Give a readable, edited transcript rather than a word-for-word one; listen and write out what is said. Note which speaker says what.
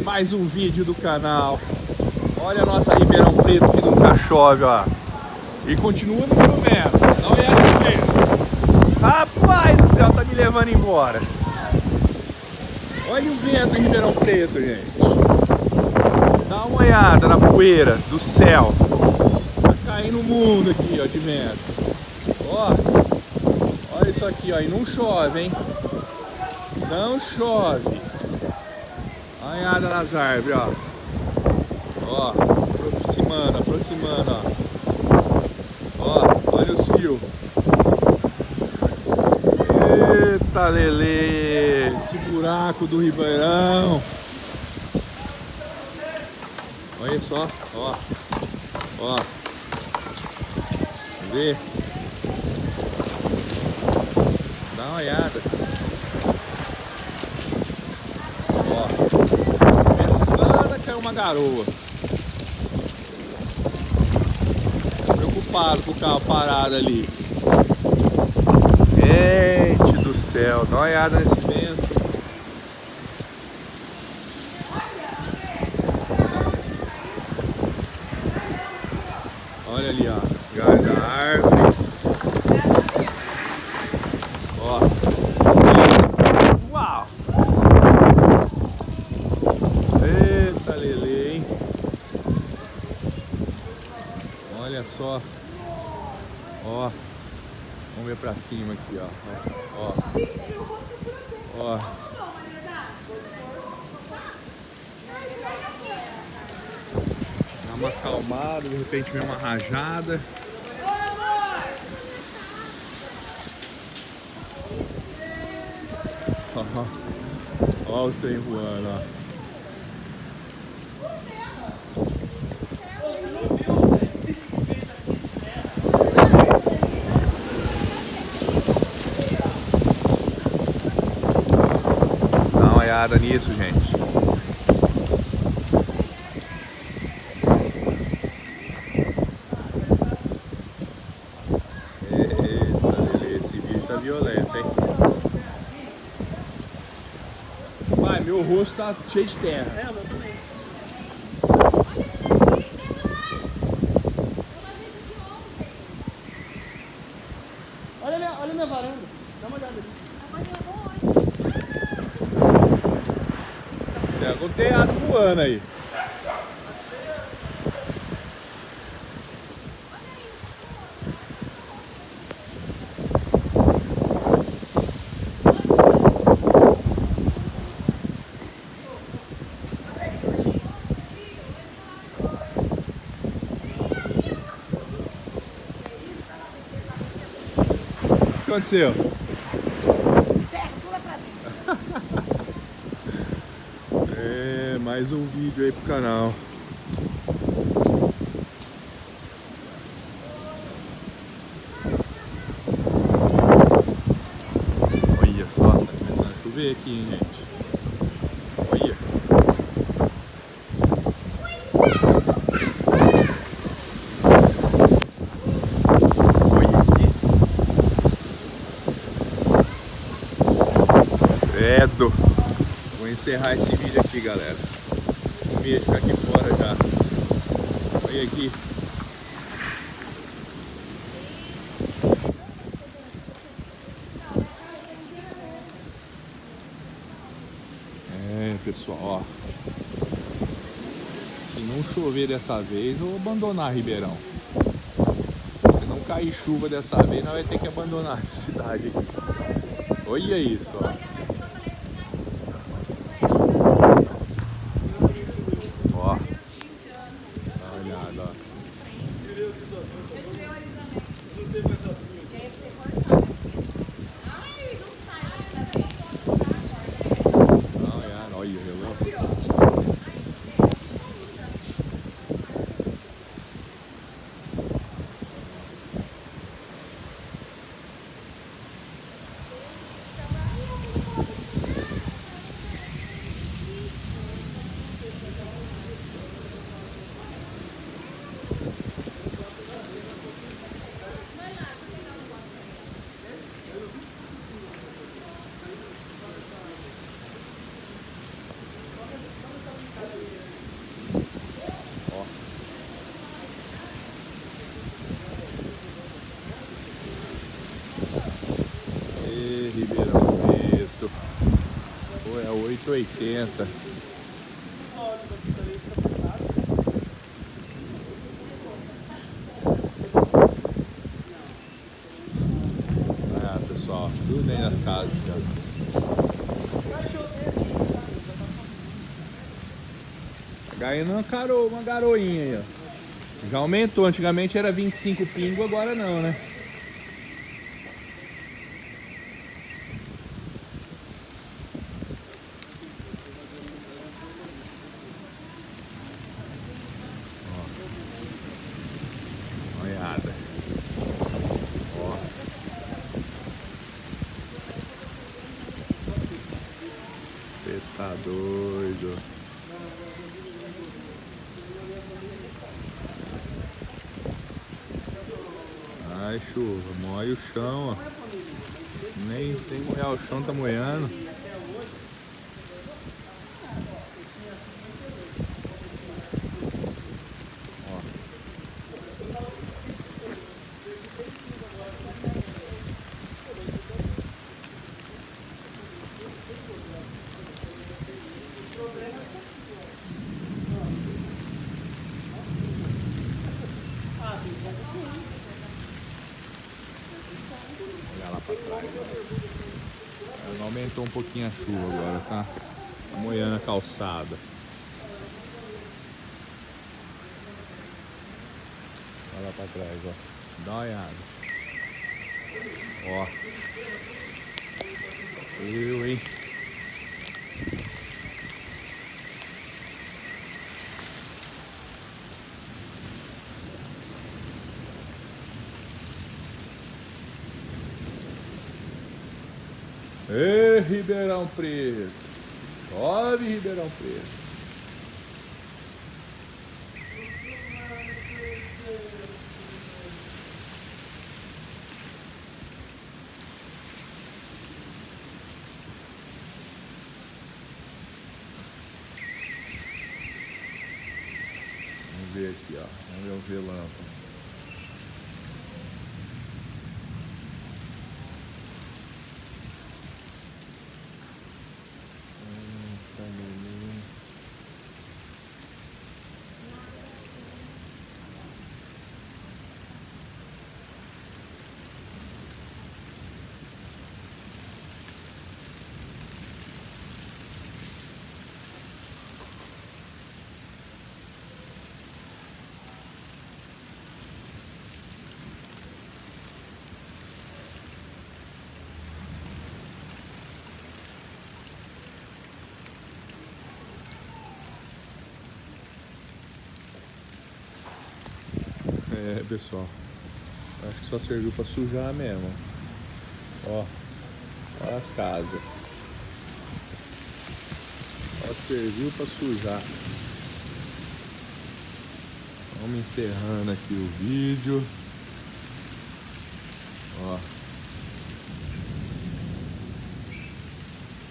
Speaker 1: Mais um vídeo do canal. Olha a nossa Ribeirão Preto que nunca chove, ó. E continua no promessa. Dá uma olhada aqui. Rapaz do céu, tá me levando embora. Olha o vento em Ribeirão Preto, gente. Dá uma olhada na poeira do céu. Tá caindo o mundo aqui, ó, de vento. Ó, olha isso aqui, ó. E não chove, hein? Não chove. Olhada nas árvores, ó. Ó, aproximando, ó. Ó, olha os fios. Eita, lelê. Esse buraco do Ribeirão. Olha só, ó. Ó. Vê. Dá uma olhada. Começando a cair uma garoa. Preocupado com o carro parado ali. Gente do céu, dá uma olhada nesse vento. Olha ali, ó, galho da árvore. Ó. Uau! Eita, lelê, hein? Olha só. Ó. Vamos ver pra cima aqui, ó. Ó. Ó. Dá uma acalmada, de repente vem uma rajada. Ó os trem voando, ó. Dá uma olhada nisso, gente. Esse vídeo tá violento, hein? Pai, meu rosto tá cheio de terra. É, meu também. Olha minha varanda. Dá uma olhada ali. Tem algum teatro voando aí. O que aconteceu? Mais um vídeo aí pro canal. Olha só, tá começando a chover aqui, hein, gente. Olha. Olha aqui. Credo. Vou encerrar esse vídeo aqui, galera. Com medo de ficar aqui fora já. Olha aqui. Pessoal, ó. Se não chover dessa vez, eu vou abandonar Ribeirão. Se não cair chuva dessa vez, nós vamos ter que abandonar essa cidade aqui. Olha isso, ó. 180. Ah, pessoal, tudo bem nas casas já. A gaina uma garoinha aí, ó. Já aumentou, antigamente era 25 pingo, agora não, né? Olhada. Ó. Você tá doido. Ai, chuva, moe o chão, ó. Nem tem que molhar o chão, tá moendo. Ó. Olha lá pra trás. Ela aumentou um pouquinho a chuva agora, tá? Tá molhando a calçada. Olha lá pra trás, ó. Dá uma olhada. Ó. Hein? Ê, Ribeirão Preto! Chove, Ribeirão Preto! Vamos ver aqui, ó. Vamos ver o relâmpago. É, pessoal, acho que só serviu pra sujar mesmo. Ó, olha as casas. Só serviu pra sujar. Vamos encerrando aqui o vídeo. Ó.